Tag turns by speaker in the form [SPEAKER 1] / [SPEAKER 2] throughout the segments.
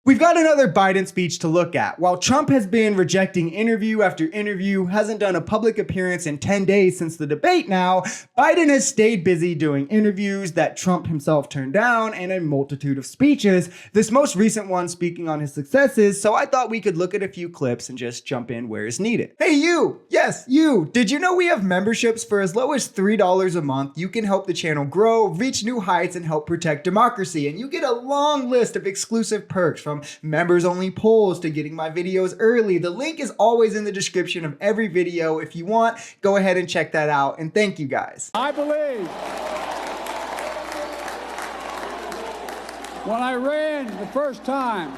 [SPEAKER 1] We've got another Biden speech to look at. While Trump has been rejecting interview after interview, hasn't done a public appearance in 10 days since the debate now, Biden has stayed busy doing interviews that Trump himself turned down and a multitude of speeches, this most recent one speaking on his successes, so I thought we could look at a few clips and just jump in where is needed. Hey you! Yes, you! Did you know we have memberships for as low as $3 a month? You can help the channel grow, reach new heights, and help protect democracy, and you get a long list of exclusive perks from members only polls to getting my videos early. The link is always in the description of every video. If you want, go ahead and check that out, and thank you guys.
[SPEAKER 2] I believe when I ran the first time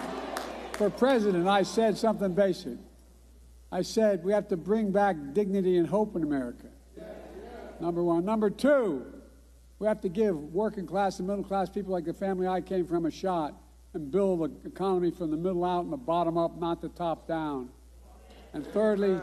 [SPEAKER 2] for president, I said something basic. I said we have to bring back dignity and hope in America. Number one. Number two, we have to give working class and middle class people like the family I came from a shot and build the economy from the middle out and the bottom up, not the top down. And thirdly,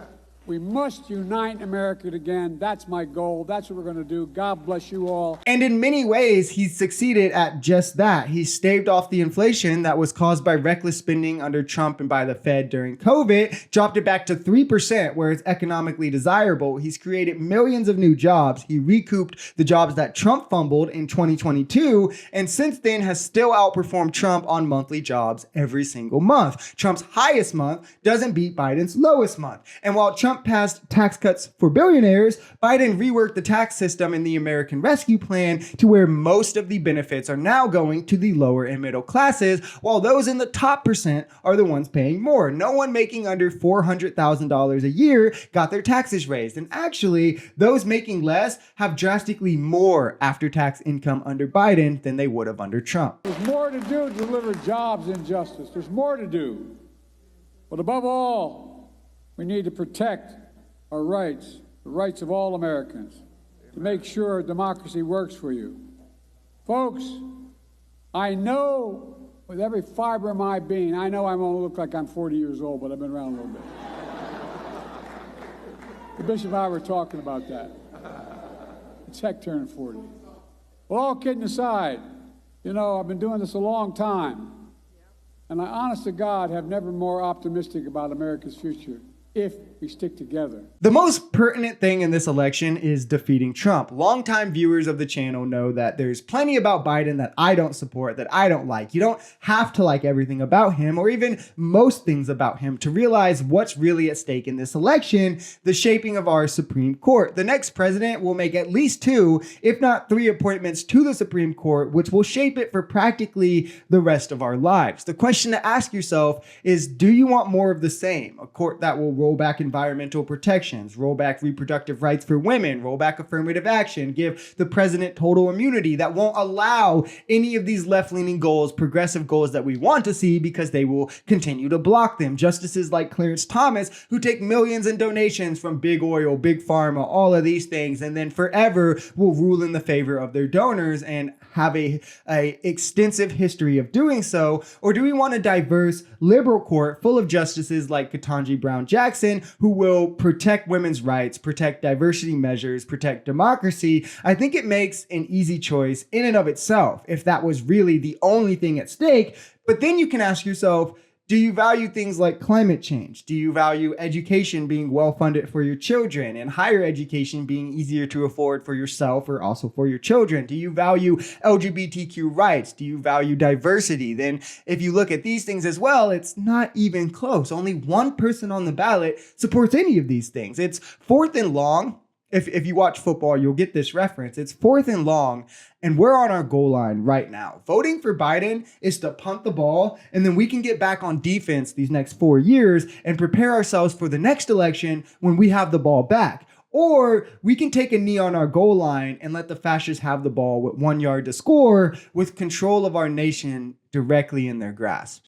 [SPEAKER 2] we must unite America again. That's my goal. That's what we're going to do. God bless you all.
[SPEAKER 1] And in many ways, he's succeeded at just that. He staved off the inflation that was caused by reckless spending under Trump and by the Fed during COVID, dropped it back to 3% where it's economically desirable. He's created millions of new jobs. He recouped the jobs that Trump fumbled in 2022, and since then has still outperformed Trump on monthly jobs every single month. Trump's highest month doesn't beat Biden's lowest month. And while Trump passed tax cuts for billionaires, Biden reworked the tax system in the American Rescue Plan to where most of the benefits are now going to the lower and middle classes, while those in the top percent are the ones paying more. No one making under $400,000 a year got their taxes raised. And actually, those making less have drastically more after-tax income under Biden than they would have under Trump.
[SPEAKER 2] There's more to do to deliver jobs and justice. There's more to do. But above all, we need to protect our rights, the rights of all Americans, to make sure democracy works for you. Folks, I know with every fiber of my being, I know I won't look like I'm 40 years old, but I've been around a little bit. The Bishop and I were talking about that. It's heck turning 40. Well, all kidding aside, you know, I've been doing this a long time, and I, honest to God, have never been more optimistic about America's future if we stick together.
[SPEAKER 1] The most pertinent thing in this election is defeating Trump. Longtime viewers of the channel know that there's plenty about Biden that I don't support, that I don't like. You don't have to like everything about him or even most things about him to realize what's really at stake in this election, the shaping of our Supreme Court. The next president will make at least 2, if not 3 appointments to the Supreme Court, which will shape it for practically the rest of our lives. The question to ask yourself is, do you want more of the same? A court that will roll back environmental protections, roll back reproductive rights for women, roll back affirmative action, give the president total immunity, that won't allow any of these left-leaning goals, progressive goals that we want to see, because they will continue to block them. Justices like Clarence Thomas, who take millions in donations from big oil, big pharma, all of these things, and then forever will rule in the favor of their donors and have a extensive history of doing so? Or do we want a diverse liberal court full of justices like Ketanji Brown Jackson, who will protect women's rights, protect diversity measures, protect democracy? I think it makes an easy choice in and of itself if that was really the only thing at stake. But then you can ask yourself, do you value things like climate change? Do you value education being well-funded for your children and higher education being easier to afford for yourself or also for your children? Do you value LGBTQ rights? Do you value diversity? Then if you look at these things as well, it's not even close. Only one person on the ballot supports any of these things. It's 4th and long. If you watch football, you'll get this reference. It's 4th and long, and we're on our goal line right now. Voting for Biden is to punt the ball, and then we can get back on defense these next 4 years and prepare ourselves for the next election when we have the ball back. Or we can take a knee on our goal line and let the fascists have the ball with 1 yard to score, with control of our nation directly in their grasp.